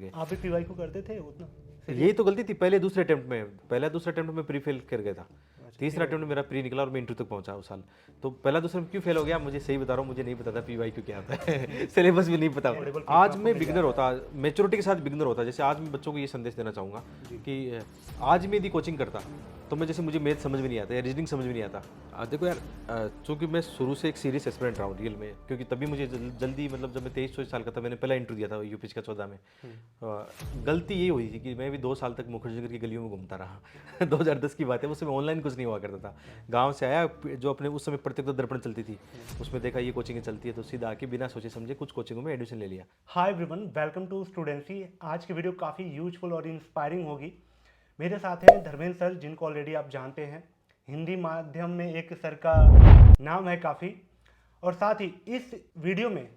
गए। आप भी पीवाई को करते थे उतना? यही तो गलती थी पहले दूसरे अटेम्प्ट में, पहला दूसरा अटेम्प्ट में प्री फेल कर गया था। तीसरा अटेम्प्ट में मेरा प्री निकला और मैं इंटरव्यू तक पहुंचा उस साल। तो पहला दूसरा में क्यों फेल हो गया मुझे सही बता रहा हूँ, मुझे नहीं पता था पीवाई क्यों क्या होता है सिलेबस भी नहीं पता। Audible आज आपको मैं मिल बिगनर जाता होता, मेच्योरिटी के साथ बिगनर होता। जैसे आज मैं बच्चों को ये संदेश देना चाहूँगा कि आज मैं यदि कोचिंग करता तो मैं जैसे मुझे मैथ समझ में नहीं आता या रीजनिंग समझ में नहीं आता। देखो यार, चूंकि मैं शुरू से एक सीरियस एस्पिरेंट रहा हूँ रियल में, क्योंकि तभी मुझे जल्दी मतलब जब मैं 23 साल का था मैंने पहला इंटरव्यू दिया था यूपीएससी का 14 में। गलती यही हुई थी कि मैं भी 2 साल तक मुखर्जी नगर की गलियों में घूमता रहा 2010 की बात है, उस समय ऑनलाइन कुछ नहीं हुआ करता था। गांव से आया, जो अपने उस समय प्रत्येक दर्पण चलती थी उसमें देखा ये कोचिंग चलती है तो सीधा आके बिना सोचे समझे कुछ कोचिंगों में एडमिशन ले लिया। Hi everyone, welcome to Studency. आज की वीडियो काफ़ी यूजफुल और इंस्पायरिंग होगी। मेरे साथ हैं धर्मेंद्र सर, जिनको ऑलरेडी आप जानते हैं। हिंदी माध्यम में एक सर का नाम है काफ़ी। और साथ ही इस वीडियो में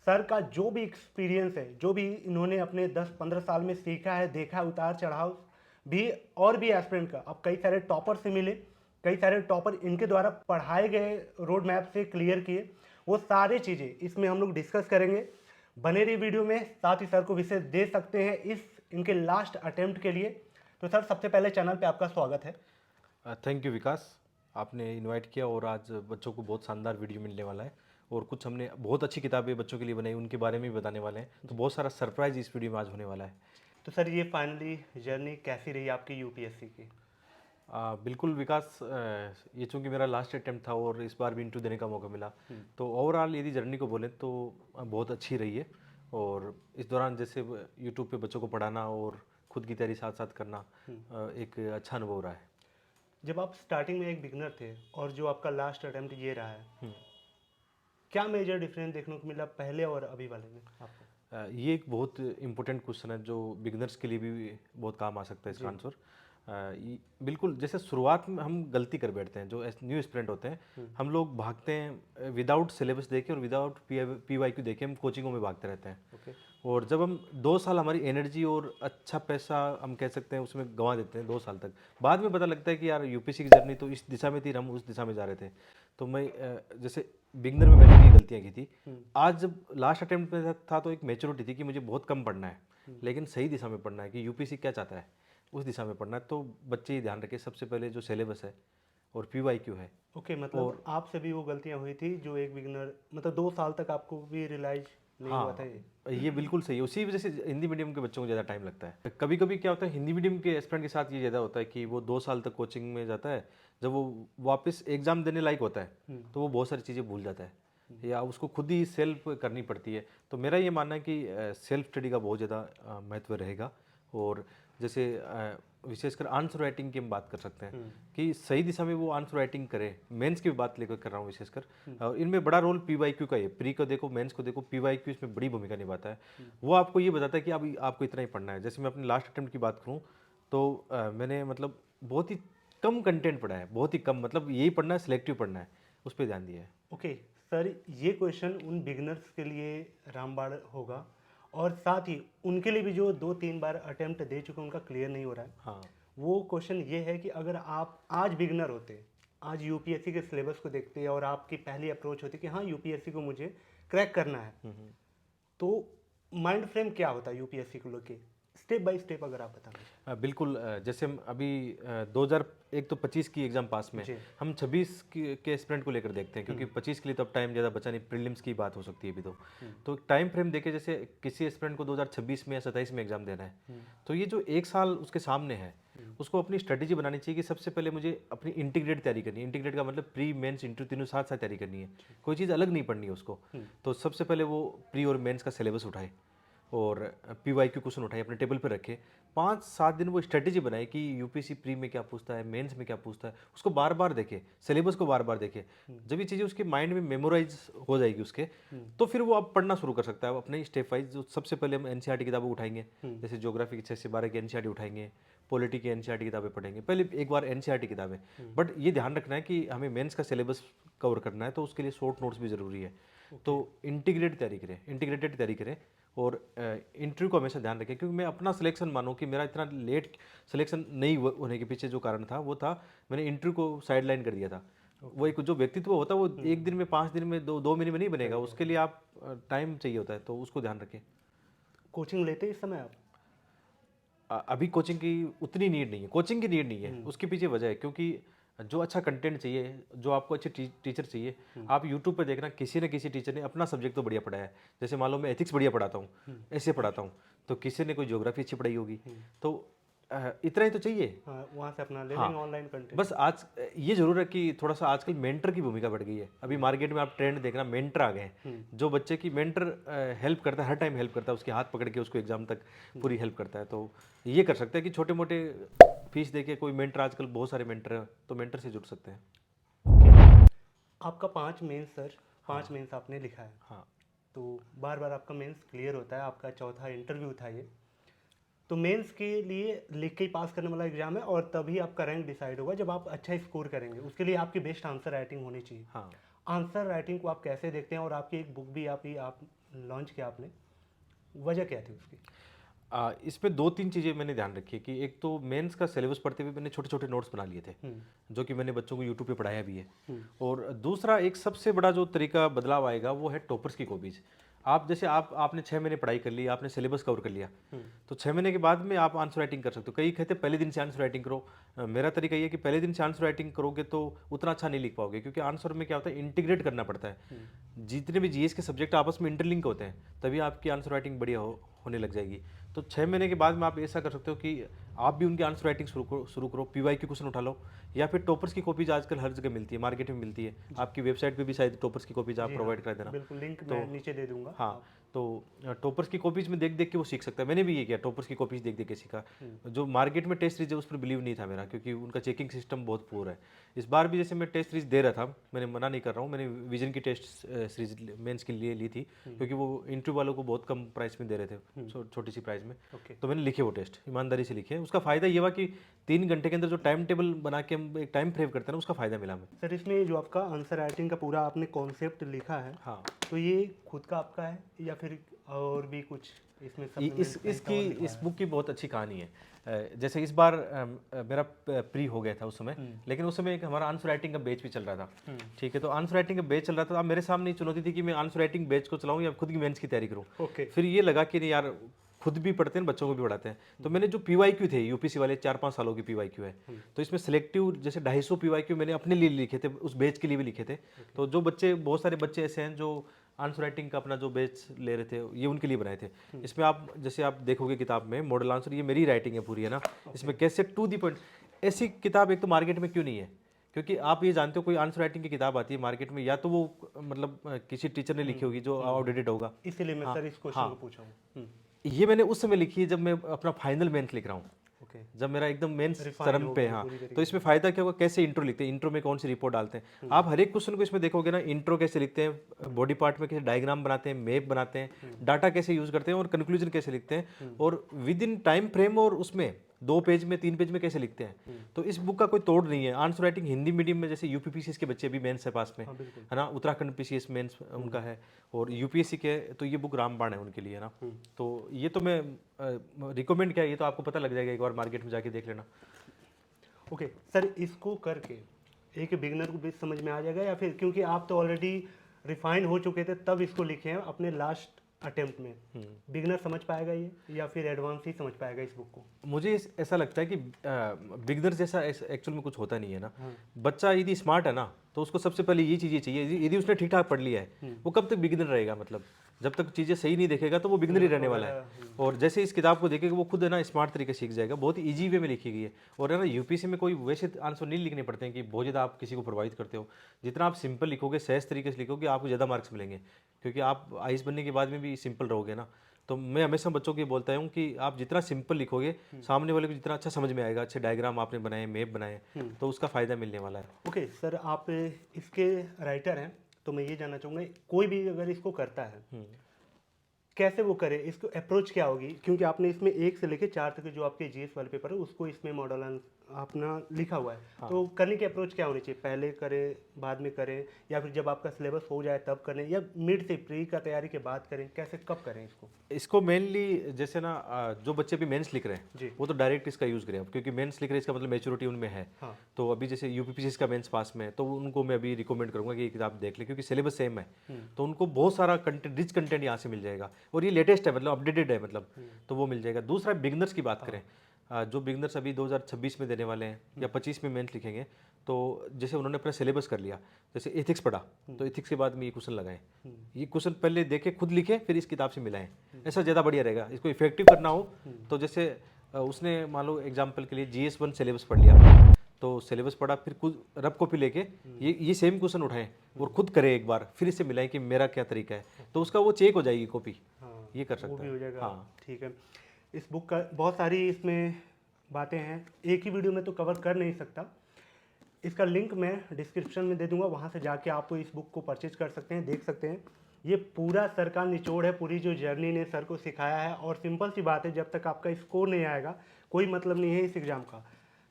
सर का जो भी एक्सपीरियंस है, जो भी इन्होंने अपने 10-15 साल में सीखा है, देखा है, उतार चढ़ाव भी और भी एस्पिरेंट का। अब कई सारे टॉपर से मिले, कई सारे टॉपर इनके द्वारा पढ़ाए गए रोड मैप से क्लियर किए, वो सारी चीज़ें इसमें हम लोग डिस्कस करेंगे। बने रही वीडियो में, साथ ही सर को विशेष दे सकते हैं इस इनके लास्ट अटेम्प्ट के लिए। तो सर, सबसे पहले चैनल पे आपका स्वागत है। थैंक यू विकास, आपने इनवाइट किया और आज बच्चों को बहुत शानदार वीडियो मिलने वाला है और कुछ हमने बहुत अच्छी किताबें बच्चों के लिए बनाई उनके बारे में भी बताने वाले हैं, तो बहुत सारा सरप्राइज इस वीडियो में आज होने वाला है। तो सर, ये फाइनली जर्नी कैसी रही आपकी यूपीएससी की? बिल्कुल विकास, ये चूंकि मेरा लास्ट अटेम्प्ट था और इस बार भी इंटरव्यू देने का मौका मिला, तो ओवरऑल यदि जर्नी को बोलें तो बहुत अच्छी रही है। और इस दौरान जैसे यूट्यूब पे बच्चों को पढ़ाना और खुद की तैयारी साथ साथ करना एक अच्छा अनुभव रहा है। जब आप स्टार्टिंग में एक बिगनर थे और जो आपका लास्ट अटेम्प्ट ये रहा है, क्या मेजर डिफरेंस देखने को मिला पहले और अभी वाले में आपको? ये एक बहुत इम्पोर्टेंट क्वेश्चन है जो बिगनर्स के लिए भी बहुत काम आ सकता है इसका आंसर। बिल्कुल, जैसे शुरुआत में हम गलती कर बैठते हैं, जो न्यू स्टूडेंट होते हैं हम लोग भागते हैं विदाउट सिलेबस देखे और विदाउट पीवाईक्यू देखे, हम कोचिंगों में भागते रहते हैं। ओके। और जब हम 2 साल हमारी एनर्जी और अच्छा पैसा हम कह सकते हैं उसमें गंवा देते हैं 2 साल तक, बाद में पता लगता है कि यार यूपीएससी की जर्नी तो इस दिशा में थी, हम उस दिशा में जा रहे थे। तो मैं जैसे बिगनर में मैंने भी गलतियां की थी। आज जब लास्ट अटेम्प्ट में था तो एक मेच्योरिटी थी कि मुझे बहुत कम पढ़ना है लेकिन सही दिशा में पढ़ना है, कि यूपीएससी क्या चाहता है उस दिशा में पढ़ना है। तो बच्चे ये ध्यान रखें सबसे पहले जो सिलेबस है और पीवाईक्यू है। ओके, मतलब आपसे भी वो गलतियां हुई थी जो एक बिगनर, मतलब 2 साल तक आपको भी रियलाइज नहीं हुआ था ये? ये बिल्कुल सही है, उसी वजह से हिंदी मीडियम के बच्चों को ज़्यादा टाइम लगता है। कभी कभी क्या होता है हिंदी मीडियम के एस्पिरेंट के साथ ये ज़्यादा होता है कि वो 2 साल तक कोचिंग में जाता है, जब वो वापस एग्जाम देने लायक होता है तो वो बहुत सारी चीज़ें भूल जाता है या उसको खुद ही सेल्फ करनी पड़ती है। तो मेरा ये मानना है कि सेल्फ स्टडी का बहुत ज़्यादा महत्व रहेगा। और जैसे विशेषकर आंसर राइटिंग की हम बात कर सकते हैं कि सही दिशा में वो आंसर राइटिंग करे। मेंस की भी बात लेकर कर रहा हूँ विशेषकर, और इनमें बड़ा रोल पीवाईक्यू का है। प्री को देखो, मेंस को देखो, पीवाईक्यू इसमें बड़ी भूमिका निभाता है। वो आपको ये बताता है कि अब आपको इतना ही पढ़ना है। जैसे मैं अपने लास्ट अटेम्प्ट की बात करूँ तो मैंने मतलब बहुत ही कम कंटेंट पढ़ा है, बहुत ही कम, मतलब यही पढ़ना है, सिलेक्टिव पढ़ना है, उस पर ध्यान दिया है। ओके सर, ये क्वेश्चन उन बिगनर्स के लिए रामबाण होगा और साथ ही उनके लिए भी जो 2-3 बार अटेम्प्ट दे चुके उनका क्लियर नहीं हो रहा है। हाँ, वो क्वेश्चन ये है कि अगर आप आज बिगनर होते, आज यूपीएससी के सिलेबस को देखते और आपकी पहली अप्रोच होती कि हाँ यूपीएससी को मुझे क्रैक करना है, तो माइंड फ्रेम क्या होता है यूपीएससी को लेके, स्टेप बाय स्टेप अगर आप बताना। बिल्कुल, जैसे हम अभी 2001 तो 25 की एग्ज़ाम पास में, जी। हम 26 के एस्पिरेंट को लेकर देखते हैं क्योंकि 25 के लिए तो अब टाइम ज़्यादा बचा नहीं, प्रीलिम्स की बात हो सकती है अभी तो टाइम फ्रेम देखे, जैसे किसी एस्पिरेंट को 2026 में या 27 में एग्ज़ाम देना है तो ये जो 1 साल उसके सामने है उसको अपनी स्ट्रेटेजी बनानी चाहिए कि सबसे पहले मुझे अपनी इंटीग्रेट तैयारी करनी है। इंटीग्रेट का मतलब प्री, मेंस, इंटरव्यू तीनों साथ साथ तैयारी करनी है, कोई चीज़ अलग नहीं पढ़नी है उसको। तो सबसे पहले वो प्री और मेंस का सिलेबस उठाए और पीवाईक्यू क्वेश्चन उठाए, अपने टेबल पर रखे। 5-7 दिन वो स्ट्रेटेजी बनाए कि यूपीएससी प्री में क्या पूछता है, मेंस में क्या पूछता है, उसको बार बार देखे, सिलेबस को बार बार देखे। जब ये चीज़ें उसके माइंड में मेमोराइज हो जाएगी उसके, तो फिर वो अब पढ़ना शुरू कर सकता है अपने स्टेप वाइज। जो सबसे पहले हम एनसीईआरटी किताबें उठाएंगे, जैसे ज्योग्राफी की 6 से 12 की एनसीईआरटी उठाएंगे, पॉलिटी की एनसीईआरटी किताबें पढ़ेंगे पहले एक बार एनसीईआरटी किताबें। बट ये ध्यान रखना है कि हमें मेंस का सिलेबस कवर करना है तो उसके लिए शॉर्ट नोट्स भी ज़रूरी है। तो इंटीग्रेटेड तैयारी करें और इंटरव्यू को हमेशा ध्यान रखें। क्योंकि मैं अपना सिलेक्शन मानूं कि मेरा इतना लेट सिलेक्शन नहीं होने के पीछे जो कारण था वो था मैंने इंटरव्यू को साइड लाइन कर दिया था। वो एक जो व्यक्तित्व होता है वो एक दिन में, 5 दिन में, 2 महीने में नहीं बनेगा, उसके लिए आप टाइम चाहिए होता है, तो उसको ध्यान रखें। कोचिंग लेते हैं इस समय आप? अभी कोचिंग की उतनी नीड नहीं है, कोचिंग की नीड नहीं है। उसके पीछे वजह है क्योंकि जो अच्छा कंटेंट चाहिए, जो आपको अच्छे टीचर चाहिए, आप यूट्यूब पे देखना किसी न किसी टीचर ने अपना सब्जेक्ट तो बढ़िया पढ़ाया है। जैसे मान लो मैं एथिक्स बढ़िया पढ़ाता हूँ, ऐसे पढ़ाता हूँ, तो किसी ने कोई ज्योग्राफी अच्छी पढ़ाई होगी, तो इतना ही तो चाहिए। हाँ, वहाँ से अपना ले हाँ, लेंगे ऑनलाइन कंटेंट। बस आज ये जरूर है कि थोड़ा सा आजकल मेंटर की भूमिका बढ़ गई है। अभी मार्केट में आप ट्रेंड देखना, मेंटर आ गए हैं, जो बच्चे की मेंटर हेल्प करता है, हर टाइम हेल्प करता है, उसके हाथ पकड़ के उसको एग्जाम तक पूरी हेल्प करता है। तो ये कर सकते हैं कि छोटे मोटे फीस दे के कोई मेंटर, आजकल बहुत सारे मेंटर हैं, तो मेंटर से जुड़ सकते हैं। ओके, आपका 5 मेंस सर, 5 मेंस आपने लिखा है, हाँ, तो बार बार आपका मेंस क्लियर होता है, आपका चौथा इंटरव्यू था ये। तो मेंस के लिए लिख के ही पास करने वाला एग्जाम है और तभी आपका रैंक डिसाइड होगा जब आप अच्छा स्कोर करेंगे। उसके लिए आपकी बेस्ट आंसर राइटिंग होनी चाहिए। हाँ। आंसर राइटिंग को आप कैसे देखते हैं, और आपकी एक बुक भी आप लॉन्च किया आपने, वजह क्या थी उसकी? इसमें 2-3 चीज़ें मैंने ध्यान रखी है कि एक तो मेंस का सिलेबस पढ़ते हुए मैंने छोटे छोटे नोट्स बना लिए थे, जो कि मैंने बच्चों को यूट्यूब पे पढ़ाया भी है। और दूसरा एक सबसे बड़ा जो तरीका बदलाव आएगा वो है टॉपर्स की कॉपीज। आप जैसे आपने 6 महीने पढ़ाई कर ली, आपने सिलेबस कवर कर लिया, तो 6 महीने के बाद में आप आंसर राइटिंग कर सकते हो। कई कहते हैं पहले दिन से आंसर राइटिंग करो। मेरा तरीका ये है कि पहले दिन से आंसर राइटिंग करोगे तो उतना अच्छा नहीं लिख पाओगे, क्योंकि आंसर में क्या होता है, इंटीग्रेट करना पड़ता है। जितने भी जीएस के सब्जेक्ट आपस में इंटरलिंक होते हैं, तभी आपकी आंसर राइटिंग बढ़िया होने लग जाएगी। तो 6 महीने के बाद में आप ऐसा कर सकते हो कि आप भी उनकी आंसर राइटिंग शुरू करो, पीवाईक्यू क्वेश्चन उठा लो, या फिर टॉपर्स की कॉपीज आजकल हर जगह मिलती है, मार्केट में मिलती है। आपकी वेबसाइट पे भी शायद टॉपर्स की कॉपीज आप जी प्रोवाइड हाँ, करा देना। बिल्कुल, लिंक तो मैं नीचे दे दूंगा। हाँ, तो टॉपर्स की कॉपीज में देख देख के वो सीख सकता है। मैंने भी ये किया, टॉपर्स की कॉपीज देख देख के सीखा। जो मार्केट में टेस्ट सीरीज है उस पर बिलीव नहीं था मेरा, क्योंकि उनका चेकिंग सिस्टम बहुत पुअर है। इस बार भी जैसे मैं टेस्ट सीरीज दे रहा था, मैंने मना नहीं कर रहा हूँ, मैंने विजन की टेस्ट सीरीज मेंस के लिए ली थी, क्योंकि वो इंटरव्यू वालों को बहुत कम प्राइस में दे रहे थे, छोटी सी प्राइस में। ओके, तो मैंने लिखे वो टेस्ट, ईमानदारी से लिखे। उसका फ़ायदा ये हुआ कि 3 घंटे के अंदर जो टाइम टेबल बना के हम एक टाइम फ्रेम करते हैं ना, उसका फ़ायदा मिला हमें। सर इसमें जो आपका आंसर राइटिंग का पूरा आपने कॉन्सेप्ट लिखा है, हाँ, तो ये खुद का आपका है या फिर और भी कुछ इसमें इस supplements टाइप का इसकी और लिखा इस है? बुक की बहुत अच्छी कहानी है। जैसे इस बार मेरा प्री हो गया था उस समय, लेकिन उस समय एक हमारा आंसर राइटिंग का बैच भी चल रहा था। ठीक है, तो आंसर राइटिंग का बैच चल रहा था। अब मेरे सामने चुनौती थी कि मैं आंसर राइटिंग बैच को चलाऊं या खुद की मेंस की तैयारी करूं। ओके, फिर ये लगा कि नहीं यार, खुद भी पढ़ते हैं, बच्चों को भी पढ़ाते हैं। तो मैंने जो पीवाईक्यू थे, यूपीसी वाले 4-5 सालों की पीवाईक्यू है, तो इसमें सिलेक्टिव जैसे 250 पीवाईक्यू मैंने अपने लिए लिखे थे, उस बैच के लिए भी लिखे थे। तो जो बच्चे, बहुत सारे बच्चे ऐसे हैं जो आंसर राइटिंग का अपना जो बैच ले रहे थे, ये उनके लिए बनाए थे। इसमें आप जैसे आप देखोगे किताब में मॉडल आंसर, ये मेरी राइटिंग है पूरी, है ना। इसमें कैसे टू दी पॉइंट, ऐसी किताब एक तो मार्केट में क्यों नहीं है, क्योंकि आप ये जानते हो कोई आंसर राइटिंग की किताब आती है मार्केट में, या तो वो मतलब किसी टीचर ने लिखी होगी जो आउटडेटेड होगा। इसीलिए मैं हाँ, सर इस क्वेश्चन हाँ, को पूछा हूँ। ये मैंने उस समय लिखी है जब मैं अपना फाइनल मेंस लिख रहा हूँ, ओके, जब मेरा एकदम मेंस Refine चरम हो पे। गई हाँ, पूरी तरीके तो इसमें फायदा क्या होगा, कैसे इंट्रो लिखते हैं, इंट्रो में कौन सी रिपोर्ट डालते हैं। आप हर एक क्वेश्चन को इसमें देखोगे ना, इंट्रो कैसे लिखते हैं, बॉडी पार्ट में कैसे डायग्राम बनाते हैं, मैप बनाते हैं, डाटा कैसे यूज करते हैं, और कंक्लूजन कैसे लिखते हैं, और विद इन टाइम फ्रेम, और उसमें 2 पेज में 3 पेज में कैसे लिखते हैं। तो इस बुक का कोई तोड़ नहीं है। आंसर राइटिंग हिंदी मीडियम में, जैसे यूपीपीसीएस के बच्चे भी मेंस है पास में, हाँ बिल्कुल। है ना, उत्तराखंड पीसीएस मेंस उनका है, और यूपीएससी के, तो ये बुक रामबाण है उनके लिए, है ना। तो ये तो मैं रिकमेंड किया, ये तो आपको पता लग जाएगा, एक बार मार्केट में जाके देख लेना। ओके सर, इसको करके एक बिगिनर को भी समझ में आ जाएगा, या फिर क्योंकि आप तो ऑलरेडी रिफाइंड हो चुके थे तब इसको लिखे हैं अपने लास्ट अटेम्प्ट में, बिगिनर समझ पाएगा ये, या फिर एडवांस ही समझ पाएगा इस बुक को? मुझे ऐसा लगता है कि बिगनर जैसा एक्चुअल में कुछ होता नहीं है ना। बच्चा यदि स्मार्ट है ना, तो उसको सबसे पहले ये चीज़ें चाहिए। यदि उसने ठीक ठाक पढ़ लिया है, वो कब तक बिगिनर रहेगा, मतलब जब तक चीज़ें सही नहीं देखेगा तो वो बिगिनर ही रहने वाला है। और जैसे इस किताब को देखेगा वो खुद है ना स्मार्ट तरीके से सीख जाएगा, बहुत ईजी वे में लिखी गई है। और है ना, यूपीसी में कोई वैसे आंसर नहीं लिखने पड़ते हैं कि बहुत ज़्यादा आप किसी को प्रभावित करते हो। जितना आप सिंपल लिखोगे, सहज तरीके से लिखोगे, आपको ज़्यादा मार्क्स मिलेंगे, क्योंकि आप आईएएस बनने के बाद में भी सिंपल रहोगे ना। तो मैं हमेशा बच्चों को ये बोलता हूँ कि आप जितना सिंपल लिखोगे, सामने वाले को जितना अच्छा समझ में आएगा, अच्छे डायग्राम आपने बनाए, मैप बनाए, तो उसका फ़ायदा मिलने वाला है। ओके सर, आप इसके राइटर हैं, तो मैं ये जानना चाहूँगा, कोई भी अगर इसको करता है कैसे वो करे, इसको अप्रोच क्या होगी? क्योंकि आपने इसमें 1 से लेकर 4 तक जो आपके जीएस वाले पेपर है उसको इसमें मॉडल अपना लिखा हुआ है। तो करने की अप्रोच क्या होनी चाहिए, पहले करें बाद में करें, या फिर जब आपका सिलेबस हो जाए तब करें, या मिड से प्री का तैयारी के बाद करें, कैसे कब करें इसको? इसको मेनली जैसे ना जो बच्चे अभी मेंस लिख रहे जी। हैं वो तो डायरेक्ट इसका यूज़ करें अब, क्योंकि मेंस लिख रहे हैं इसका मतलब मेच्योरिटी उनमें है। हाँ। तो अभी जैसे यूपीपीसीएस का मेंस पास में है तो उनको मैं अभी रिकमेंड करूंगा कि ये किताब देख लें, क्योंकि सिलेबस सेम है। तो उनको बहुत सारा कंटेंट, रिच कंटेंट यहाँ से मिल जाएगा, और ये लेटेस्ट है, मतलब अपडेटेड है, मतलब तो वो मिल जाएगा। दूसरा बिगनर्स की बात करें, जो बिगनर्स अभी 2026 में देने वाले हैं या 25 में मेंस लिखेंगे, तो जैसे उन्होंने अपना सिलेबस कर लिया, जैसे एथिक्स पढ़ा तो एथिक्स के बाद में ये क्वेश्चन लगाएं, ये क्वेश्चन पहले देखे, खुद लिखे, फिर इस किताब से मिलाएं, ऐसा ज़्यादा बढ़िया रहेगा। इसको इफेक्टिव करना हो तो जैसे उसने मान लो एग्जाम्पल के लिए GS1 सिलेबस पढ़ लिया, तो सिलेबस पढ़ा, फिर खुद रफ कॉपी लेके ये सेम क्वेश्चन उठाएं और खुद करें एक बार, फिर इससे मिलाएं कि मेरा क्या तरीका है, तो उसका वो चेक हो जाएगी कॉपी। हाँ, ये कर वो सकते भी हैं। हो जाएगा। हाँ। ठीक है। इस बुक का बहुत सारी इसमें बातें हैं, एक ही वीडियो में तो कवर कर नहीं सकता। इसका लिंक मैं डिस्क्रिप्शन में दे दूंगा, वहाँ से जाके आप इस बुक को परचेज कर सकते हैं, देख सकते हैं। ये पूरा सर का निचोड़ है, पूरी जो जर्नी ने सर को सिखाया है। और सिंपल सी बात है, जब तक आपका स्कोर नहीं आएगा कोई मतलब नहीं है इस एग्ज़ाम का।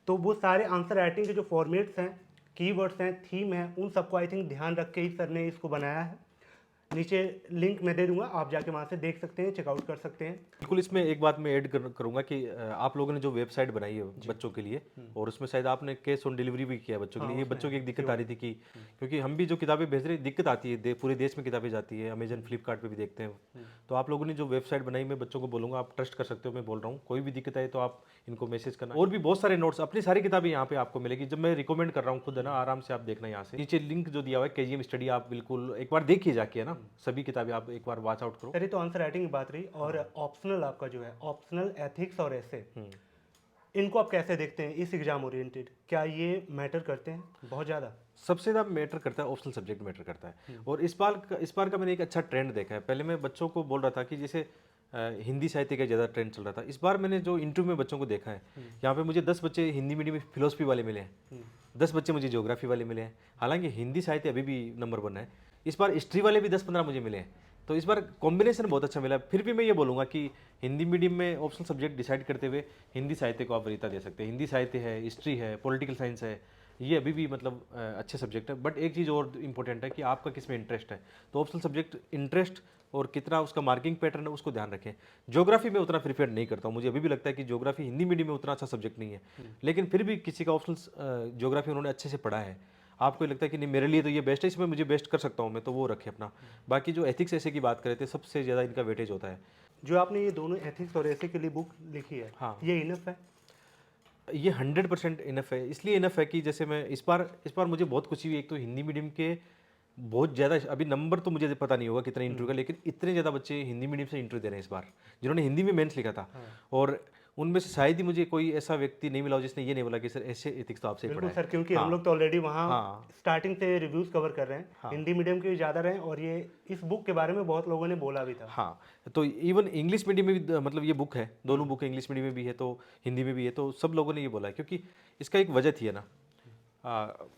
तो वो सारे आंसर राइटिंग के जो फॉर्मेट्स हैं, कीवर्ड्स हैं, थीम है, उन सबको आई थिंक ध्यान रख के ही सर ने इसको बनाया है। नीचे लिंक मैं दे दूंगा, आप जाके वहाँ से देख सकते हैं, चेकआउट कर सकते हैं। बिल्कुल। इसमें एक बात मैं ऐड करूंगा कि आप लोगों ने जो वेबसाइट बनाई है बच्चों के लिए, और उसमें शायद आपने कैश ऑन डिलीवरी भी किया है बच्चों के लिए। ये बच्चों की एक दिक्कत आ रही थी कि क्योंकि हम भी जो किताबें भेज रहे हैं, दिक्कत आती है, पूरे देश में किताबें जाती है, अमेजन फ्लिपकार्ट पे भी देखते हैं। तो आप लोगों ने जो वेबसाइट बनाई, मैं बच्चों को बोलूँगा आप ट्रस्ट कर सकते हो, मैं बोल रहा हूँ। कोई भी दिक्कत आए तो आप इनको मैसेज करना। और भी बहुत सारे नोट्स, अपनी सारी किताबें यहाँ पे आपको मिलेगी, जब मैं रिकमेंड कर रहा हूँ खुद, है ना, आराम से आप देखना यहाँ से। नीचे लिंक जो दिया हुआ है KGM स्टडी, आप बिल्कुल एक बार देखिए जाके, है ना, सभी किताबें आप एक बार वॉच आउट करो। सर ये तो आंसर राइटिंग की बात रही, और ऑप्शनल आपका जो है, ऑप्शनल एथिक्स और ऐसे, इनको आप कैसे देखते हैं इस एग्जाम ओरिएंटेड? क्या ये मैटर करते हैं बहुत ज़्यादा? सबसे ज़्यादा मैटर करता है, ऑप्शनल सब्जेक्ट मैटर करता है। और इस बार का मैंने एक अच्छा ट्रेंड देखा है। पहले मैं बच्चों को बोल रहा था कि जैसे हिंदी साहित्य का ज़्यादा ट्रेंड चल रहा था। इस बार मैंने जो इंटरव्यू में बच्चों को देखा है, यहाँ पे मुझे 10 बच्चे हिंदी मीडियम में फिलोसफी वाले मिले हैं, 10 बच्चे मुझे ज्योग्राफी वाले मिले हैं। हालांकि हिंदी साहित्य अभी भी नंबर 1 है। इस बार हिस्ट्री वाले भी 10-15 मुझे मिले हैं। तो इस बार कॉम्बिनेशन बहुत अच्छा मिला। फिर भी मैं ये बोलूँगा कि हिंदी मीडियम में ऑप्शनल सब्जेक्ट डिसाइड करते हुए हिंदी साहित्य को आप वरीयता दे सकते हैं। हिंदी साहित्य है, हिस्ट्री है, पॉलिटिकल साइंस है, ये अभी भी मतलब अच्छे सब्जेक्ट है। बट एक चीज़ और इम्पोर्टेंट है कि आपका किस में इंटरेस्ट है। तो ऑप्शनल सब्जेक्ट इंटरेस्ट और कितना उसका मार्किंग पैटर्न है उसको ध्यान रखें। ज्योग्राफी में उतना प्रिफेयर नहीं करता हूँ, मुझे अभी भी लगता है कि ज्योग्राफी हिंदी मीडियम में उतना अच्छा सब्जेक्ट नहीं है। लेकिन फिर भी किसी का ऑप्शनल ज्योग्राफी उन्होंने अच्छे से पढ़ा है, आपको लगता है कि नहीं मेरे लिए तो ये बेस्ट है, इसमें मुझे बेस्ट कर सकता हूँ मैं, तो वो रखें अपना। बाकी जो एथिक्स ऐसे की बात करें थे, सबसे ज़्यादा इनका वेटेज होता है। जो आपने ये दोनों एथिक्स और ऐसे के लिए बुक लिखी है, हाँ। ये इनफ है? ये 100% इनफ है। इसलिए इनफ है कि जैसे मैं इस बार मुझे बहुत खुशी हुई। एक तो हिंदी मीडियम के बहुत ज़्यादा, अभी नंबर तो मुझे पता नहीं होगा कितने इंटरव्यू का, लेकिन इतने ज़्यादा बच्चे हिंदी मीडियम से इंटरव्यू दे रहे हैं इस बार, जिन्होंने हिंदी में मेंस लिखा था। और उनमें से शायद ही मुझे कोई ऐसा व्यक्ति नहीं मिला हो जिसने ये नहीं बोला कि सर ऐसे एथिक्स तो आपसे ही पढ़ा बिल्कुल है। सर, क्योंकि हम लोग तो ऑलरेडी वहाँ हाँ। स्टार्टिंग से रिव्यूज़ कवर कर रहे हैं, हिंदी मीडियम के भी ज़्यादा रहे हैं, और ये इस बुक के बारे में बहुत लोगों ने बोला भी था। हाँ, तो इवन इंग्लिश मीडियम में भी मतलब ये बुक है, दोनों बुक इंग्लिश मीडियम में भी है तो हिंदी में भी है, तो सब लोगों ने ये बोला है। क्योंकि इसका एक वजह थी, है ना,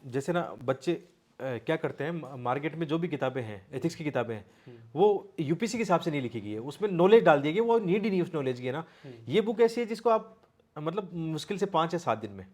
जैसे ना बच्चे क्या करते हैं, मार्केट में जो भी किताबें हैं, एथिक्स की किताबें हैं, वो यूपीसी के हिसाब से नहीं लिखी गई है, उसमें नॉलेज डाल दी गई, वो नीड ही नहीं उस नॉलेज की, है ना। ये बुक ऐसी है जिसको आप मतलब मुश्किल से 5 या 7 दिन में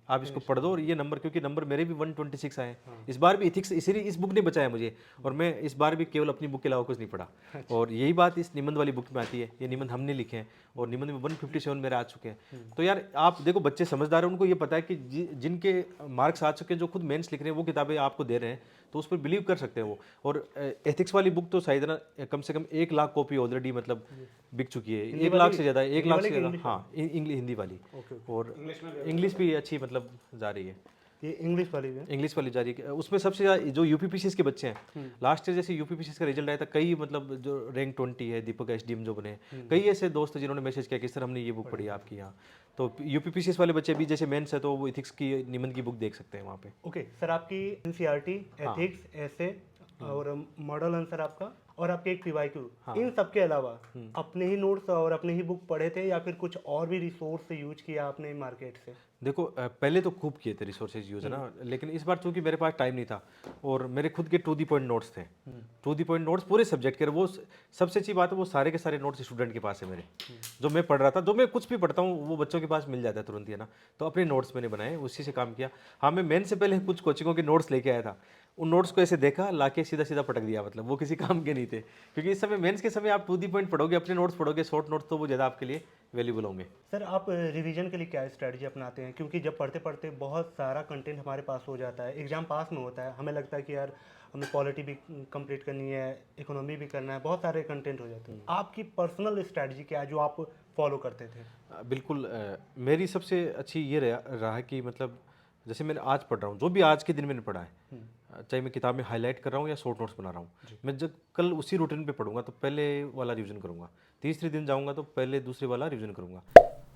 आप इसको पढ़ दो, और ये नंबर, क्योंकि नंबर मेरे भी 126 आए इस बार भी एथिक्स, इसीलिए इस बुक ने बचाया मुझे। और मैं इस बार भी केवल अपनी बुक के अलावा कुछ नहीं पढ़ा। और यही बात इस निबंध वाली बुक में आती है। ये निबंध हमने लिखे हैं, और निबंध में 157 मेरे आ चुके हैं। तो यार आप देखो, बच्चे समझदार हैं, उनको ये पता है कि जिनके मार्क्स आ चुके हैं, जो खुद मेंस लिख रहे हैं, वो किताबें आपको दे रहे हैं, तो उस पर बिलीव कर सकते हैं वो। और एथिक्स वाली बुक तो शायद ना कम से कम 1 लाख कॉपी ऑलरेडी मतलब बिक चुकी है, 1 लाख से ज़्यादा, 1 लाख से ज़्यादा। हाँ, इंग्लिश हिंदी वाली, और इंग्लिश भी अच्छी मतलब जा रही है। ये इंग्लिश वाली भी है? इंग्लिश वाली जा रही है। उसमें सबसे ज़्यादा जो यूपीपीसीएस के बच्चे हैं, लास्ट ईयर जैसे यूपीपीसीएस का रिजल्ट आया था, कई मतलब जो रैंक 20 है, दीपक एसडीएम जो बने, कई ऐसे दोस्त हैं जिन्होंने मैसेज किया कि सर हमने ये बुक पढ़ी आपकी यहाँ। तो यूपीपीसीएस वाले बच्चे भी जैसे मेंस है तो वो इथिक्स की निबंध की बुक देख सकते हैं वहाँ पे। ओके सर, आपकी एनसीईआरटी, एथिक्स, ऐसे और मॉडल आंसर आपका, और आपके एक पीवाईक्यू, इन सब के अलावा अपने ही नोट्स और अपने ही बुक पढ़े थे, या फिर कुछ और भी रिसोर्स यूज किया आपने मार्केट से? देखो पहले तो खूब किए थे रिसोर्सेज यूज़ है ना, लेकिन इस बार चूंकि मेरे पास टाइम नहीं था और मेरे खुद के टू दी पॉइंट नोट्स थे। टू दी पॉइंट नोट्स पूरे सब्जेक्ट के, वो सबसे अच्छी बात है वो सारे के सारे नोट्स स्टूडेंट के पास है मेरे। जो मैं पढ़ रहा था, जो मैं कुछ भी पढ़ता हूँ वो बच्चों के पास मिल जाता है तुरंत ही है ना। तो अपने नोट्स मैंने बनाए, उसी से काम किया। हाँ, मैं मेन से पहले कुछ कोचिंगों के नोट्स लेके आया था। उन नोट्स को ऐसे देखा, लाके सीधा सीधा पटक दिया, मतलब वो किसी काम के नहीं थे। क्योंकि इस समय मेंस के समय आप टू दी पॉइंट पढ़ोगे, अपने नोट्स पढ़ोगे, शॉर्ट नोट्स, तो वो ज़्यादा आपके लिए वैल्यूबल होंगे। सर आप रिवीजन के लिए क्या स्ट्रेटजी अपनाते हैं? क्योंकि जब पढ़ते पढ़ते बहुत सारा कंटेंट हमारे पास हो जाता है, एग्जाम पास में होता है, हमें लगता है कि यार हमें पॉलिटी भी कंप्लीट करनी है, इकोनॉमी भी करना है, बहुत सारे कंटेंट हो जाते हैं। आपकी पर्सनल स्ट्रेटजी क्या है जो आप फॉलो करते थे? बिल्कुल मेरी सबसे अच्छी ये रहा है कि मतलब जैसे मैंने आज पढ़ रहा हूँ, जो भी आज के दिन मैंने पढ़ा है, चाहे मैं किताब में हाईलाइट कर रहा हूँ या शॉर्ट नोट्स बना रहा हूँ, मैं जब कल उसी रूटीन पे पढ़ूंगा तो पहले वाला रिवीजन करूंगा, तीसरे दिन जाऊंगा तो पहले दूसरे वाला रिवीजन करूंगा।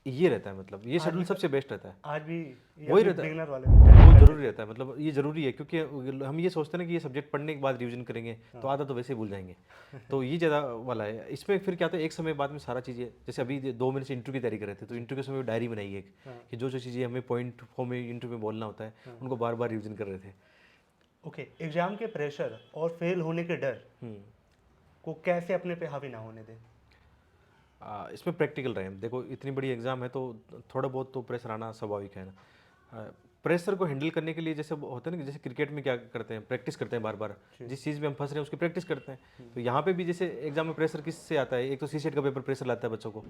ये रहता है, मतलब ये शेड्यूल सबसे बेस्ट रहता है। आज भी वही रहता है, बिगिनर वाले वो जरूरी रहता है, मतलब ये जरूरी है क्योंकि हम ये सोचते हैं ना कि ये सब्जेक्ट पढ़ने के बाद रिवीजन करेंगे तो आधा तो वैसे ही भूल जाएंगे। तो ये ज़्यादा वाला है इसमें। फिर क्या होता है, एक समय बाद में सारा चीज़ें, जैसे अभी 2 महीने से इंटरव्यू की तैयारी कर रहे थे, तो इंटरव्यू के समय डायरी बनाई है एक, कि जो जो चीज़ें हमें पॉइंट फॉर्म में इंटरव्यू में बोलना होता है उनको बार बार रिवीजन कर रहे थे। ओके, एग्जाम के प्रेशर और फेल होने के डर को कैसे अपने पे हावी ना होने दें? इसमें प्रैक्टिकल रहे। देखो इतनी बड़ी एग्जाम है तो थोड़ा बहुत तो प्रेशर आना स्वाभाविक है ना। प्रेशर को हैंडल करने के लिए जैसे होता है ना कि जैसे क्रिकेट में क्या करते हैं, प्रैक्टिस करते हैं बार बार, जिस चीज़ में हम फंस रहे हैं उसकी प्रैक्टिस करते हैं। तो यहाँ पे भी जैसे एग्जाम में प्रेशर किससे आता है, एक तो सीसेट का पेपर प्रेशर लाता है बच्चों को।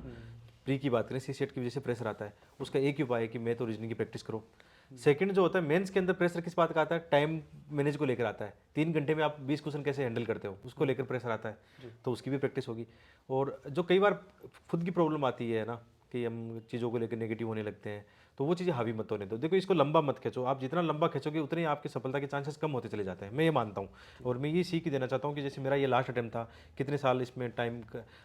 प्री की बात करें, सीसेट की वजह से प्रेशर आता है, उसका एक ही उपाय है कि मैं तो रीजनिंग की प्रैक्टिस करो। सेकंड जो होता है मेंस के अंदर प्रेशर किस बात का आता है, टाइम मैनेज को लेकर आता है। 3 घंटे में आप 20 क्वेश्चन कैसे हैंडल करते हो, उसको लेकर प्रेशर आता है, तो उसकी भी प्रैक्टिस होगी। और जो कई बार खुद की प्रॉब्लम आती है ना कि हम चीज़ों को लेकर नेगेटिव होने लगते हैं, तो वो चीज़ें हावी मत होने दो। देखो इसको लंबा मत खींचो, आप जितना लंबा खींचोगे उतने ही आपकी सफलता के चांसेस कम होते चले जाते हैं, मैं ये मानता हूँ। और मैं ये सीख देना चाहता हूँ कि जैसे मेरा ये लास्ट अटेम्प्ट था, कितने साल इसमें टाइम,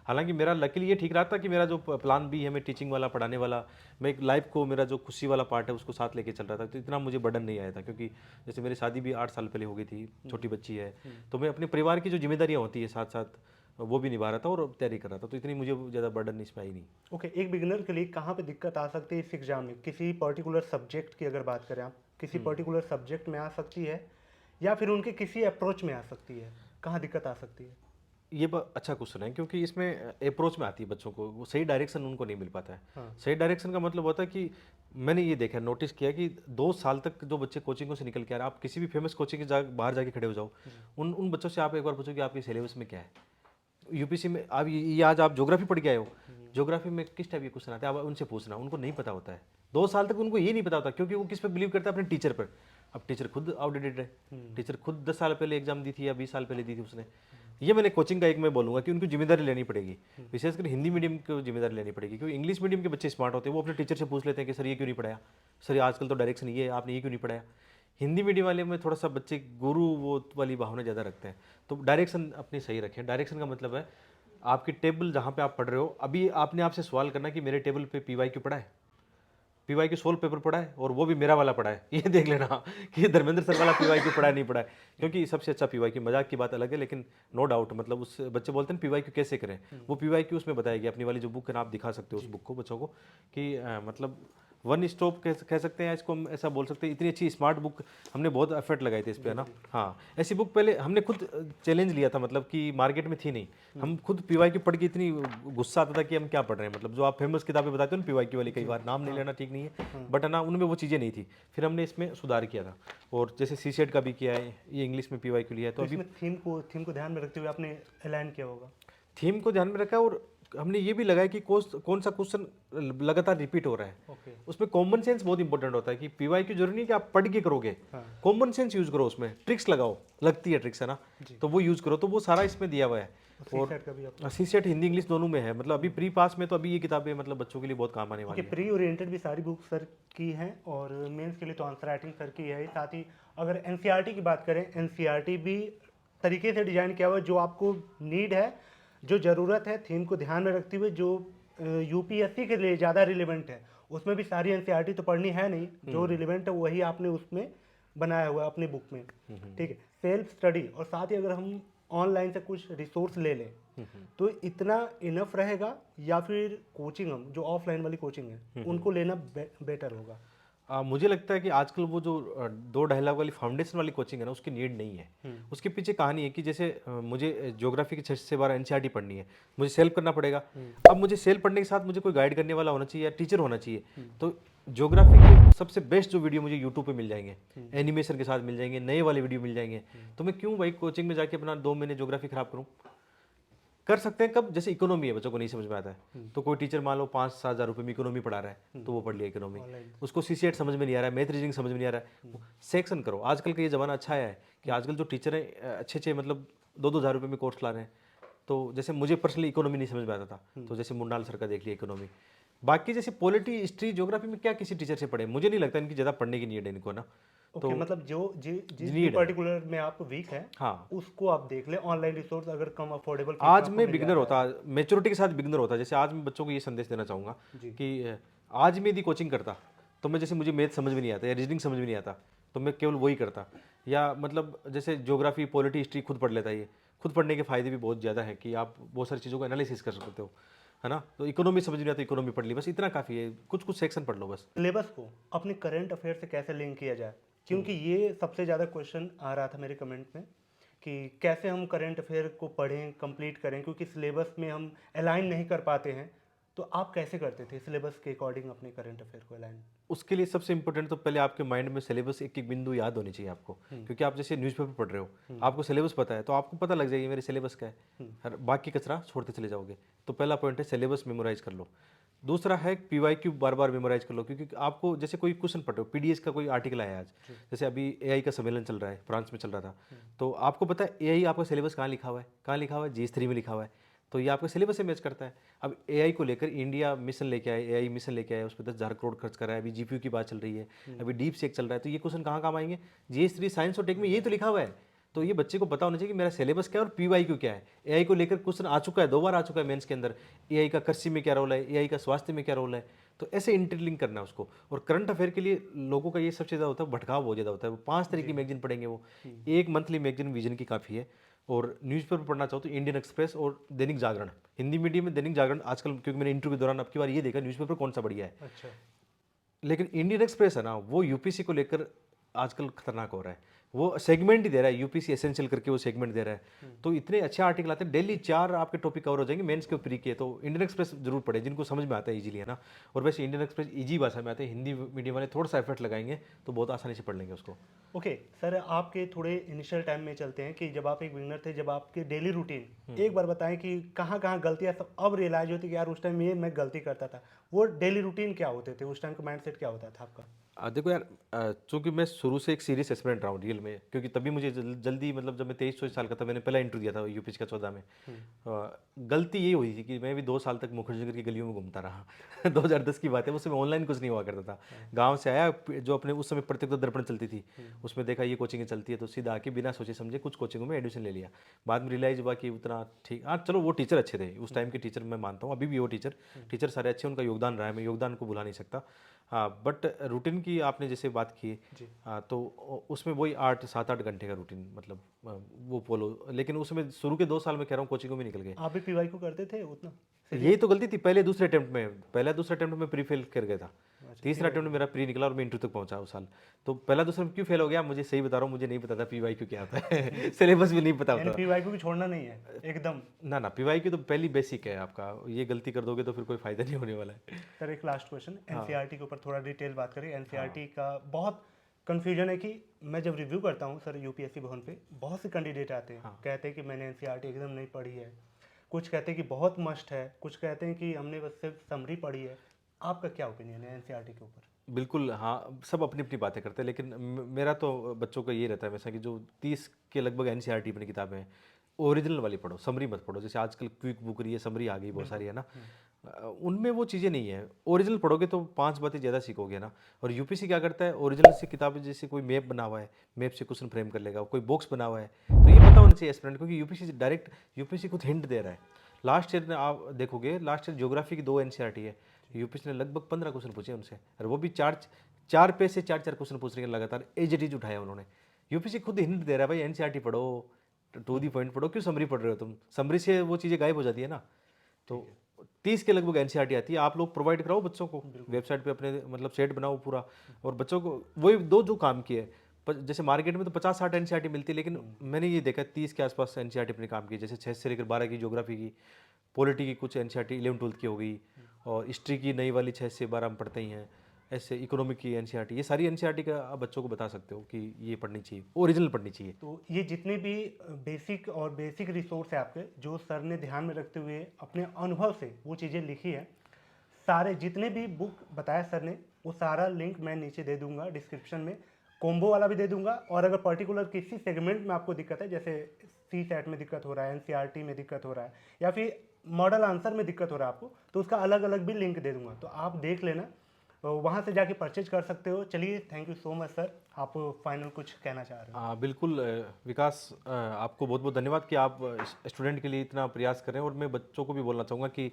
हालांकि मेरा लकीली ये ठीक रहा था कि मेरा जो प्लान भी है, मैं टीचिंग वाला, पढ़ाने वाला, मैं एक लाइफ को, मेरा जो खुशी वाला पार्ट है उसको साथ लेके चल रहा था, तो इतना मुझे बर्डन नहीं आया था। क्योंकि जैसे मेरी शादी भी 8 साल पहले हो गई थी, छोटी बच्ची है, तो मैं अपने परिवार की जो जिम्मेदारियाँ होती है साथ साथ वो भी निभा रहा था और तैयारी कर रहा था, तो इतनी मुझे ज़्यादा बर्डन इसमें आई नहीं। ओके, एक बिगिनर के लिए कहाँ पे दिक्कत आ सकती है इस एग्जाम में? किसी पर्टिकुलर सब्जेक्ट की अगर बात करें, आप किसी पर्टिकुलर सब्जेक्ट में आ सकती है या फिर उनके किसी अप्रोच में आ सकती है? कहाँ दिक्कत आ सकती है? ये अच्छा क्वेश्चन है, क्योंकि इसमें अप्रोच में आती है बच्चों को, वो सही डायरेक्शन उनको नहीं मिल पाता है। हाँ। सही डायरेक्शन का मतलब होता है कि मैंने ये देखा, नोटिस किया कि 2 साल तक जो बच्चे कोचिंगों से निकल के आ रहे हैं, आप किसी भी फेमस कोचिंग के बाहर जाके खड़े हो जाओ, उन बच्चों से आप एक बार पूछो कि आपके सिलेबस में क्या है। यूपीसी में आप ये आज आप ज्योग्राफी पढ़ के आए हो, ज्योग्राफी में किस टाइप के क्वेश्चन आते हैं, आप उनसे पूछना, उनको नहीं पता होता है। 2 साल तक उनको ये नहीं पता होता, क्योंकि वो किस पे बिलीव करता है, अपने टीचर पर। अब टीचर खुद आउटडेटेड है, टीचर खुद 10 साल पहले एग्जाम दी थी या 20 साल पहले दी थी उसने। ये मैंने कोचिंग का एक मैं बोलूँगा कि उनको जिम्मेदारी लेनी पड़ेगी, विशेषकर हिंदी मीडियम को जिम्मेदारी लेनी पड़ेगी। क्योंकि इंग्लिश मीडियम के बच्चे स्मार्ट होते हैं, वो अपने टीचर से पूछ लेते हैं कि सर ये क्यों नहीं पढ़ाया, सर ये आजकल तो डायरेक्शन ये है, आपने ये क्यों नहीं पढ़ाया। हिंदी मीडियम वाले में थोड़ा सा बच्चे गुरु वो वाली भावना ज़्यादा रखते हैं, तो डायरेक्शन अपनी सही रखें। डायरेक्शन का मतलब है आपकी टेबल जहाँ पे आप पढ़ रहे हो, अभी आपने आपसे सवाल करना कि मेरे टेबल पे पीवाई क्यों पढ़ा है, पीवाई क्यू 16 पेपर पढ़ा है और वो भी मेरा वाला पढ़ा है, ये देख लेना कि धर्मेंद्र सर वाला पीवाई क्यू पढ़ा है नहीं पढ़ा है। क्योंकि सबसे अच्छा पीवाई क्यू, मजाक की बात अलग है लेकिन नो डाउट, मतलब उस बच्चे बोलते हैं पीवाई क्यू कैसे करें, वो पीवाई क्यू उसमें बताएगी। अपनी वाली जो बुक है ना, आप दिखा सकते हो उस बुक को बच्चों को कि मतलब वन स्टॉप कह सकते हैं इसको, हम ऐसा बोल सकते हैं। इतनी अच्छी स्मार्ट बुक, हमने बहुत एफर्ट लगाए थे इस पे, है ना। हाँ, ऐसी बुक पहले हमने खुद चैलेंज लिया था, मतलब कि मार्केट में थी नहीं। हम खुद पीवाई की पढ़ के इतनी गुस्सा आता था कि हम क्या पढ़ रहे हैं, मतलब जो आप फेमस किताबें बताते हो ना पीवाई की वाली, कई बार नाम नहीं लेना ठीक नहीं है, बट है ना, उनमें वो चीज़ें नहीं थी। फिर हमने इसमें सुधार किया था, और जैसे सीसेट का भी किया है, ये इंग्लिश में पीवाई क्यू लिया है। तो अभी इसमें थीम को ध्यान में रखते हुए आपने अलाइन किया होगा। थीम को ध्यान में रखा है, और हमने ये भी लगाया कि कौन सा क्वेश्चन लगातार रिपीट हो रहा है। ओके। उसमें कॉमन सेंस बहुत इंपॉर्टेंट होता है कि पीवाई की जरूरी नहीं कि आप पढ़ के करोगे, कॉमन सेंस यूज करो, उसमें ट्रिक्स लगाओ, लगती है ट्रिक्स, है ना, तो वो यूज करो। तो वो सारा इसमें दिया हुआ है। और सीसेट हिंदी इंग्लिश दोनों में है, मतलब अभी प्री पास में तो अभी ये किताबें मतलब बच्चों के लिए बहुत काम आने वाली है। प्री ओरिएंटेड भी सारी बुक सर की हैं, और मेंस के लिए तो आंसर राइटिंग सर की है। साथ ही अगर एनसीईआरटी की बात करें, एनसीईआरटी भी तरीके से डिजाइन किया हुआ है जो आपको नीड है, जो ज़रूरत है, थीम को ध्यान में रखते हुए, जो यूपीएससी के लिए ज़्यादा रिलेवेंट है। उसमें भी सारी एनसीईआरटी तो पढ़नी है नहीं, जो रिलेवेंट है वही आपने उसमें बनाया हुआ है अपनी बुक में। ठीक है, सेल्फ स्टडी, और साथ ही अगर हम ऑनलाइन से कुछ रिसोर्स ले लें तो इतना इनफ रहेगा, या फिर कोचिंग हम जो ऑफलाइन वाली कोचिंग है उनको लेना बेटर होगा? मुझे लगता है कि आजकल वो जो 2-2.5 लाख वाली फाउंडेशन वाली कोचिंग है ना, उसकी नीड नहीं है। उसके पीछे कहानी है कि जैसे मुझे ज्योग्राफी की 6 से 12 एनसीईआरटी पढ़नी है, मुझे सेल्फ करना पड़ेगा। अब मुझे सेल्फ पढ़ने के साथ मुझे कोई गाइड करने वाला होना चाहिए या टीचर होना चाहिए। तो ज्योग्राफी के सबसे बेस्ट जो वीडियो मुझे यूट्यूब पे मिल जाएंगे, एनिमेशन के साथ मिल जाएंगे, नए वाले वीडियो मिल जाएंगे। तो मैं क्यों भाई कोचिंग में जाके अपना 2 महीने ज्योग्राफी खराब करूँ? कर सकते हैं कब? जैसे इकोनॉमी है, बच्चों को नहीं समझ में आता है तो कोई टीचर मान लो 5-7 हज़ार रुपये में इकोनॉमी पढ़ा रहा है, तो वो पढ़ लिया इकोनॉमी। उसको सीसीएट समझ में नहीं आ रहा है, मैथ रीजनिंग समझ में नहीं आ रहा है, सेक्शन करो। आजकल का ये ज़माना अच्छा है कि आजकल जो टीचर है अच्छे अच्छे मतलब 2-2 हज़ार रुपये में कोर्स ला रहे हैं। तो जैसे मुझे पर्सनली इकोनॉमी नहीं समझ में आता था, तो जैसे मुंडाल सर का देख लिया इकोनॉमी। बाकी जैसे पॉलिटी, हिस्ट्री, ज्योग्राफी में क्या किसी टीचर से पढ़े? मुझे नहीं लगता इनकी ज़्यादा पढ़ने की नीड है इनको ना। ओके, मतलब जो जिस भी नीड है। पर्टिकुलर में आप वीक है, हाँ, उसको आप देख लें। ऑनलाइन रिसोर्स अगर कम अफोर्डेबल फीस में आज आपको मैं मिल बिगनर जाता होता, मेच्योरिटी के साथ बिगनर होता। जैसे आज मैं बच्चों को ये संदेश देना चाहूँगा जी। कि आज मैं यदि कोचिंग करता तो मैं, जैसे मुझे मैथ समझ में नहीं आता या रीजनिंग समझ में नहीं आता, तो मैं केवल वही करता। या मतलब जैसे ज्योग्राफी, पॉलिटी, हिस्ट्री खुद पढ़ लेता। ये खुद पढ़ने के फायदे भी बहुत ज़्यादा है कि आप बहुत सारी चीज़ों को एनालिसिस कर सकते हो, है ना। तो इकोनॉमी समझ नहीं आता, इकोनॉमी पढ़ ली, बस इतना काफ़ी है। कुछ कुछ सेक्शन पढ़ लो बस। सिलेबस को अपने करंट अफेयर से कैसे लिंक किया जाए, क्योंकि ये सबसे ज़्यादा क्वेश्चन आ रहा था मेरे कमेंट में कि कैसे हम करंट अफेयर को पढ़ें, कंप्लीट करें, क्योंकि सिलेबस में हम अलाइन नहीं कर पाते हैं। तो आप कैसे करते थे सिलेबस के अकॉर्डिंग अपने करंट अफेयर को अलाइन? उसके लिए सबसे इंपॉर्टेंट तो पहले आपके माइंड में सिलेबस एक एक बिंदु याद होनी चाहिए आपको। क्योंकि आप जैसे न्यूज़पेपर पढ़ रहे हो, आपको सिलेबस पता है, तो आपको पता लग जाएगी मेरे सिलेबस क्या है। हर बाकी कचरा छोड़ते चले जाओगे। तो पहला पॉइंट है सिलेबस मेमोराइज कर लो। दूसरा है पीवाईक्यू बार बार मेमोराइज कर लो, क्योंकि आपको जैसे कोई क्वेश्चन पढ़ रहे हो, पीडीएस का कोई आर्टिकल आया आज, जैसे अभी एआई का सम्मेलन चल रहा है, फ्रांस में चल रहा था, तो आपको पता है एआई आपका सिलेबस कहाँ लिखा हुआ है, कहाँ लिखा हुआ है, जीएस 3 में लिखा हुआ है। तो ये आपका सिलेबस से मैच करता है। अब एआई को लेकर इंडिया मिशन लेके आए, एआई मिशन लेके आए, उस पर 10,000 करोड़ खर्च करा है। अभी जीपीयू की बात चल रही है, अभी डीप सेक चल रहा है। तो ये क्वेश्चन कहाँ काम आएंगे? जीएस 3 साइंस और टेक में यही तो लिखा हुआ है। तो ये बच्चे को पता होना चाहिए कि मेरा सिलेबस क्या है और पीवाईक्यू क्या है। एआई को लेकर क्वेश्चन आ चुका है, 2 बार आ चुका है मेंस के अंदर। एआई का कृषि में क्या रोल है, एआई का स्वास्थ्य में क्या रोल है। तो ऐसे इंटरलिंक करना है उसको। और करंट अफेयर के लिए लोगों का ये सबसे ज़्यादा होता है, भटकाव बहुत ज़्यादा होता है। वो 5 तरह की मैगजीन पढ़ेंगे, वो एक मंथली मैगजीन विजन की काफ़ी है। और न्यूज़पेपर पढ़ना चाहो तो इंडियन एक्सप्रेस और दैनिक जागरण। हिंदी मीडियम में दैनिक जागरण आजकल, क्योंकि मैंने इंटरव्यू के दौरान अब की बार ये देखा न्यूज़पेपर कौन सा बढ़िया है। अच्छा। लेकिन इंडियन एक्सप्रेस है ना, वो यूपीसी को लेकर आजकल खतरनाक हो रहा है। वो सेगमेंट ही दे रहा है, यूपीसी एसेंशियल करके वो सेगमेंट दे रहा है। तो इतने अच्छे आर्टिकल आते हैं, डेली 4 आपके टॉपिक कवर हो जाएंगे मेंस के प्री के। तो इंडियन एक्सप्रेस जरूर पढ़े, जिनको समझ में आता है इजीली, है ना। और वैसे इंडियन एक्सप्रेस इजी भाषा में आते हैं, हिंदी मीडियम वाले थोड़ा सा एफर्ट लगाएंगे तो बहुत आसानी से पढ़ लेंगे उसको। ओके सर, आपके थोड़े इनिशियल टाइम में चलते हैं कि जब आप एक बिगिनर थे, जब आपके डेली रूटीन एक बार बताएं कि कहाँ कहाँ गलतियाँ सब अब रियलाइज होती कि यार उस टाइम ये मैं गलती करता था। वो डेली रूटीन क्या होते थे उस टाइम का, माइंडसेट क्या होता था आपका? देखो यार, चूंकि मैं शुरू से एक सीरियस एस्पिरेंट रहा हूँ रियल में, क्योंकि तभी मुझे जल्दी, मतलब जब मैं 23-24 साल का था, मैंने पहला इंटरव्यू दिया था यूपीएससी का 14 में। गलती ये हुई थी कि मैं भी 2 साल तक मुखर्जी की गलियों में घूमता रहा। 2010 की बात है, उस समय ऑनलाइन कुछ नहीं हुआ करता था। गाँव से आया, जो अपने उस समय प्रत्येक दर्पण चलती थी, उसमें देखा ये कोचिंग चलती है, तो सीधा आके बिना सोचे समझे कुछ कोचिंगों में एडमिशन ले लिया। बाद में रियलाइज हुआ कि उतना ठीक, हाँ चलो वो टीचर अच्छे थे, उस टाइम के टीचर मैं मानता हूँ, अभी भी वो टीचर सारे अच्छे, उनका योगदान रहा है, मैं योगदान को भुला नहीं सकता। हाँ, बट रूटीन की आपने जैसे बात की, हाँ, तो उसमें वही 7-8 घंटे का रूटीन, मतलब वो फॉलो। लेकिन उसमें शुरू के 2 साल में कह रहा हूँ कोचिंगों में निकल गए। आप भी पीवाई को करते थे उतना? यही तो गलती थी, पहले दूसरे अटेम्प्ट में, पहला दूसरा अटेम्प्ट में प्री फेल कर गया था। तीसरा अटेम्प्ट में मेरा प्री निकला और मैं इंटरव्यू तक पहुंचा उस साल। तो पहला दूसरा में क्यों फेल हो गया, मुझे सही बता रहा हूँ, मुझे नहीं पता था पीवाई क्यों क्या होता है। सिलेबस भी नहीं पता होता। पीवाई को भी छोड़ना नहीं है एकदम? ना, पीवाई की तो पहली बेसिक है आपका, ये गलती कर दोगे तो फिर कोई फायदा नहीं होने वाला है। सर एक लास्ट क्वेश्चन, एनसीईआरटी के ऊपर थोड़ा डिटेल बात करें। एनसीईआरटी का बहुत कंफ्यूजन है कि मैं जब रिव्यू करता हूँ सर यूपीएससी भवन पे, बहुत से कैंडिडेट आते हैं, कहते हैं कि मैंने एनसीईआरटी एकदम नहीं पढ़ी है, कुछ कहते हैं कि बहुत मस्ट है, कुछ कहते हैं कि हमने बस सिर्फ समरी पढ़ी है। आपका क्या ओपिनियन है एनसीईआरटी के ऊपर? बिल्कुल, हाँ, सब अपनी अपनी बातें करते हैं, लेकिन मेरा तो बच्चों का ये रहता है वैसा कि जो 30 के लगभग एनसीईआरटी में किताबें हैं, ओरिजिनल वाली पढ़ो, समरी मत पढ़ो। जैसे आजकल क्विक बुक रही है, समरी आ गई बहुत सारी, है ना। उनमें वो चीज़ें नहीं है। ओरिजिनल पढ़ोगे तो 5 बातें ज़्यादा सीखोगे ना। और यूपीसी क्या करता है, ओरिजिनल से किताबें, जैसे कोई मैप बना हुआ है, मैप से क्वेश्चन फ्रेम कर लेगा, कोई बॉक्स बना हुआ है, तो ये पता होना चाहिए एस्पिरेंट, क्योंकि यूपीसी डायरेक्ट, यूपीसी खुद हिंट दे रहा है। लास्ट ईयर में आप देखोगे, लास्ट ईयर ज्योग्राफी की 2 एनसीईआरटी है, यूपीसी ने लगभग 15 क्वेश्चन पूछे उनसे, और वो भी 4 पेज से 4 क्वेश्चन पूछ रहे हैं लगातार, एज इट इज उठाया उन्होंने। यूपीसी खुद हिंट दे रहा है, भाई एनसीईआरटी पढ़ो, टू दी पॉइंट पढ़ो, क्यों समरी पढ़ रहे हो तुम? समरी से वो चीज़ें गायब हो जाती है ना। तो 30 के लगभग एनसीईआरटी आती है, आप लोग प्रोवाइड कराओ बच्चों को, वेबसाइट पे अपने मतलब सेट बनाओ पूरा, और बच्चों को वही दो जो काम किए। जैसे मार्केट में तो 50-60 एनसीईआरटी मिलती है, लेकिन मैंने ये देखा 30 के आसपास एनसीईआरटी अपने काम की, जैसे 6 से लेकर 12 की ज्योग्राफी की, पॉलिटी की कुछ एनसीईआरटी 11-12 की हो गई, और हिस्ट्री की नई वाली 6 से 12 हम पढ़ते ही हैं, ऐसे इकोनॉमिक की एनसीईआरटी, ये सारी एनसीईआरटी का आप बच्चों को बता सकते हो कि ये पढ़नी चाहिए, ओरिजिनल पढ़नी चाहिए। तो ये जितने भी बेसिक रिसोर्स है आपके, जो सर ने ध्यान में रखते हुए अपने अनुभव से वो चीज़ें लिखी है, सारे जितने भी बुक बताया सर ने वो सारा लिंक मैं नीचे दे दूंगा डिस्क्रिप्शन में, कॉम्बो वाला भी दे दूंगा। और अगर पर्टिकुलर किसी सेगमेंट में आपको दिक्कत है, जैसे सी सेट में दिक्कत हो रहा है, एनसीईआरटी में दिक्कत हो रहा है, या फिर मॉडल आंसर में दिक्कत हो रहा है आपको, तो उसका अलग अलग भी लिंक दे दूंगा, तो आप देख लेना, वहाँ से जाके परचेज कर सकते हो। चलिए, thank you so much sir. आप फाइनल कुछ कहना चाह रहे हो? बिल्कुल विकास, आपको बहुत बहुत धन्यवाद कि आप स्टूडेंट के लिए इतना प्रयास करें, और मैं बच्चों को भी बोलना चाहूँगा कि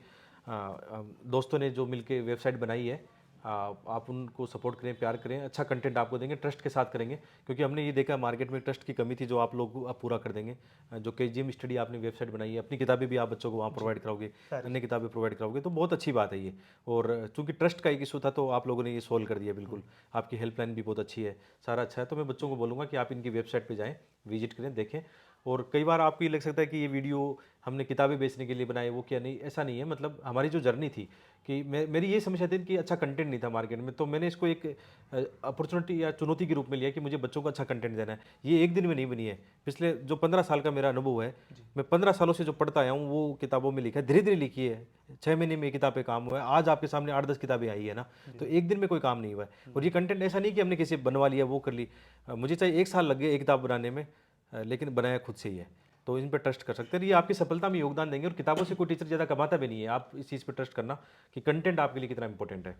दोस्तों ने जो मिलके वेबसाइट बनाई है, आप उनको सपोर्ट करें, प्यार करें, अच्छा कंटेंट आपको देंगे, ट्रस्ट के साथ करेंगे, क्योंकि हमने ये देखा मार्केट में ट्रस्ट की कमी थी, जो आप लोग आप पूरा कर देंगे। जो केजीएम स्टडी आपने वेबसाइट बनाई है, अपनी किताबें भी आप बच्चों को वहाँ प्रोवाइड कराओगे, अन्य किताबें प्रोवाइड कराओगे, तो बहुत अच्छी बात है ये। और चूंकि ट्रस्ट का एक इशू था, तो आप लोगों ने ये सोल्व कर दिया बिल्कुल। आपकी हेल्पलाइन भी बहुत अच्छी है, सारा अच्छा है, तो मैं बच्चों को बोलूँगा कि आप इनकी वेबसाइट पर जाएँ, विजिट करें, देखें। और कई बार आपको ये लग सकता है कि ये वीडियो हमने किताबें बेचने के लिए बनाए, वो क्या, नहीं, ऐसा नहीं है। मतलब हमारी जो जर्नी थी कि मेरी ये समस्या थी कि अच्छा कंटेंट नहीं था मार्केट में, तो मैंने इसको एक अपॉर्चुनिटी या चुनौती के रूप में लिया कि मुझे बच्चों को अच्छा कंटेंट देना है। ये एक दिन में नहीं बनी है, पिछले जो 15 साल का मेरा अनुभव है, मैं 15 सालों से जो पढ़ता आया हूँ वो किताबों में लिखा है, धीरे धीरे लिखी है। 6 महीने में किताब पे काम हुआ है, आज आपके सामने 8-10 किताबें आई है ना, तो एक दिन में कोई काम नहीं हुआ है। और ये कंटेंट ऐसा नहीं कि हमने किसी बनवा लिया, वो कर ली, मुझे चाहिए 1 साल लग गए एक किताब बनाने में, लेकिन बनाया खुद से ही है। तो इन पर ट्रस्ट कर सकते हैं, ये आपकी सफलता में योगदान देंगे। और किताबों से कोई टीचर ज़्यादा कमाता भी नहीं है, आप इस चीज़ पर ट्रस्ट करना कि कंटेंट आपके लिए कितना इंपॉर्टेंट है।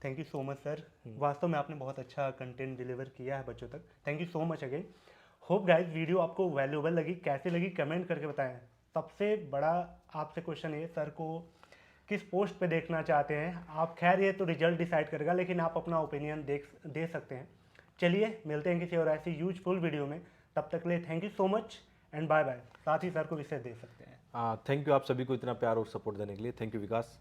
Thank you so much sir, वास्तव में आपने बहुत अच्छा कंटेंट डिलीवर किया है बच्चों तक। Thank you so much again. Hope guys video आपको वैल्यूएबल लगी, कैसे लगी कमेंट करके बताएं। सबसे बड़ा आपसे क्वेश्चन है, सर को किस पोस्ट पे देखना चाहते हैं आप? खैर ये तो रिजल्ट डिसाइड करेगा, लेकिन आप अपना ओपिनियन दे सकते हैं। चलिए, मिलते हैं किसी और ऐसी यूजफुल वीडियो में, तब तक के लिए thank you so much and bye bye. साथ ही सर को विषय दे सकते हैं। थैंक यू आप सभी को इतना प्यार और सपोर्ट देने के लिए। Thank you Vikas.